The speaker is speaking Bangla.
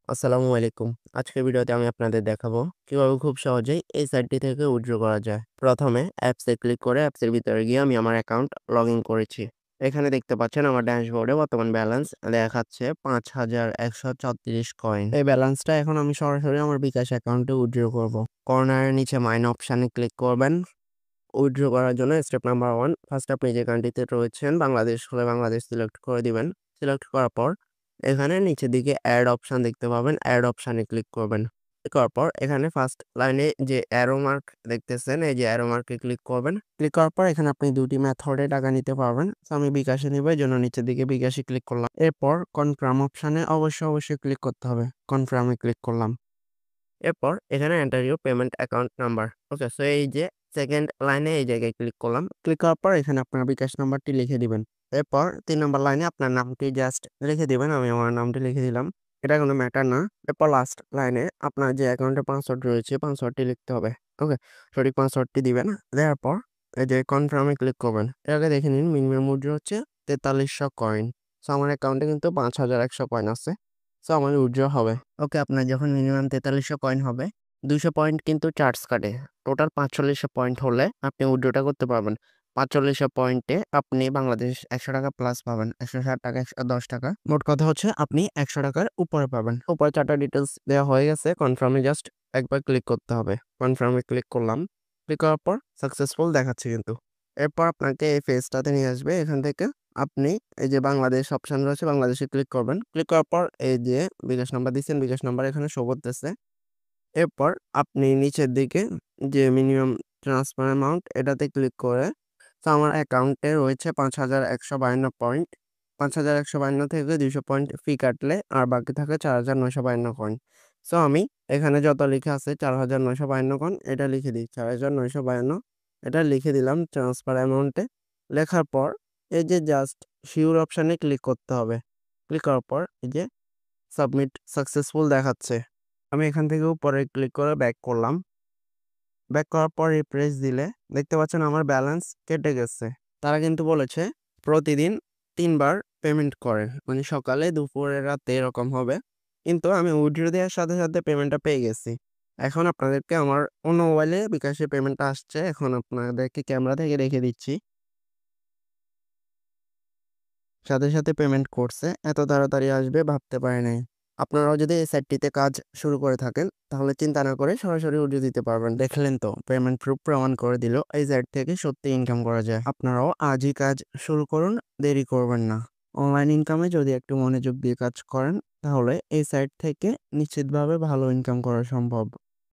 আসসালামু আলাইকুম। আজকের ভিডিওতে আমি আপনাদের দেখাবো কিভাবে খুব সহজেই এই সাইটটি থেকে উইথড্র করা যায়। প্রথমে অ্যাপসে ক্লিক করে অ্যাপসের ভিতরে গিয়ে আমি আমার অ্যাকাউন্ট লগ ইন করেছি। এখানে দেখতে পাচ্ছেন আমার ড্যাশবোর্ডে বর্তমান ব্যালেন্স দেখাচ্ছে ৫,১৩৬ কয়েন। এই ব্যালেন্সটা এখন আমি সরাসরি আমার বিকাশ অ্যাকাউন্টে উইথড্র করব। কর্নারের নিচে মাইন অপশানে ক্লিক করবেন। উইথড্র করার জন্য স্টেপ নাম্বার 1, ফার্স্ট আপনি যে কান্ট্রিতে রয়েছেন বাংলাদেশ হলে বাংলাদেশ সিলেক্ট করে দিবেন। সিলেক্ট করার পর এখানে নিচের দিকে অ্যাড অপশন দেখতে পাবেন, অ্যাড অপশানে ক্লিক করবেন। ক্লিক করার পর এখানে ফার্স্ট লাইনে যে অ্যারো মার্ক দেখতেছেন, এই যে অ্যারো মার্কে ক্লিক করবেন। ক্লিক করার পর এখানে আপনি দুটি মেথডে টাকা নিতে পারবেন। তো আমি বিকাশে নিব, এই জন্য নিচের দিকে বিকাশে ক্লিক করলাম। এরপর কনফার্ম অপশানে অবশ্যই ক্লিক করতে হবে। কনফার্মে ক্লিক করলাম। এরপর এখানে enter your payment account number. Okay, so এই যে সেকেন্ড লাইনে এই জায়গায় ক্লিক করলাম। ক্লিক করার পর এখানে আপনার বিকাশ নাম্বারটি লিখে দিবেন। এরপর ৩ নম্বর লাইনে আপনার নামটি জাস্ট লিখে দিবেন। আমি আমার নামটি লিখে দিলাম। এটা কোনো ম্যাটার না। এরপর লাস্ট লাইনে আপনার যে অ্যাকাউন্টে পাসওয়ার্ড রয়েছে, পাসওয়ার্ডটি লিখতে হবে। ওকে, সঠিক পাসওয়ার্ডটি দিবেন। দেওয়ার পর এই যে কনফার্মে ক্লিক করবেন। এর আগে দেখে নিন মিনিমাম উইথড্র হচ্ছে ৪৩০০ কয়েন। সো আমার অ্যাকাউন্টে কিন্তু ৫,১০০ কয়েন আছে। সো আমার উইথড্র হবে। ওকে, আপনার যখন মিনিমাম ৪৩০০ কয়েন হবে, ২০০ পয়েন্ট কিন্তু চার্জ কাটে। টোটাল ৪৫০০ পয়েন্ট হলে আপনি উইথড্রটা করতে পারবেন। ৪৫০০ পয়েন্টে আপনি বাংলাদেশ ৳১০০ প্লাস পাবেন। ৳১৬০, ৳১১০। মোট কথা হচ্ছে আপনি ৳১০০ উপরে পাবেন। উপরে ৪টা ডিটেইলস দেওয়া হয়ে গেছে। কনফার্মে জাস্ট একবার ক্লিক করতে হবে। কনফার্মে ক্লিক করলাম। ক্লিক করার পর সাকসেসফুল দেখাচ্ছে কিন্তু। এরপর আপনাকে এই পেজটাতে নিয়ে আসবে। এখান থেকে আপনি এই যে বাংলাদেশ অপশন রয়েছে, বাংলাদেশে ক্লিক করবেন। ক্লিক করার পর এই যে বিকাশ নাম্বার দিচ্ছেন, বিকাশ নাম্বার এখানে শো করতেছে। এরপর আপনি নিচের দিকে যে মিনিমাম ট্রান্সফার অ্যামাউন্ট এটাতে ক্লিক করে, তো আমার অ্যাকাউন্টে রয়েছে ৫,১৫২ পয়েন্ট। ৫,১৫২ থেকে ২০০ পয়েন্ট ফি কাটলে আর বাকি থাকে ৪,৯৫২ কয়েন। সো আমি এখানে যত লেখা আছে ৪,৯৫২ কয়েন এটা লিখে দিই। ৪,৯৫২ এটা লিখে দিলাম ট্রান্সফার অ্যামাউন্টে। লেখার পর এই যে জাস্ট শিওর অপশানে ক্লিক করতে হবে। ক্লিক করার পর এই যে সাবমিট সাকসেসফুল দেখাচ্ছে। আমি এখান থেকে উপরে ক্লিক করে ব্যাক করলাম। ব্যাক করার পর রিফ্রেশ দিলে দেখতে পাচ্ছেন আমার ব্যালেন্স কেটে গেছে। তারা কিন্তু বলেছে প্রতিদিন ৩ বার পেমেন্ট করেন। মানে সকালে, দুপুরে, রাতে এরকম হবে। কিন্তু আমি উইথড্র দেওয়ার সাথে পেমেন্টটা পেয়ে গেছি। এখন আপনাদেরকে আমার অন্য মোবাইলে বিকাশে পেমেন্টটা আসছে। এখন আপনাদেরকে ক্যামেরা থেকে রেখে দিচ্ছি। সাথে পেমেন্ট করছে। এত তাড়াতাড়ি আসবে ভাবতে পারি নাই। আপনারাও যদি এই সাইটটিতে কাজ শুরু করে থাকেন তাহলে চিন্তা না করে সরাসরি উঠিয়ে দিতে পারবেন। দেখলেন তো, পেমেন্ট প্রুফ প্রমাণ করে দিল এই সাইট থেকে সত্যি ইনকাম করা যায়। আপনারাও আজই কাজ শুরু করুন, দেরি করবেন না। অনলাইন ইনকামে যদি একটু মনোযোগ দিয়ে কাজ করেন তাহলে এই সাইট থেকে নিশ্চিতভাবে ভালো ইনকাম করা সম্ভব।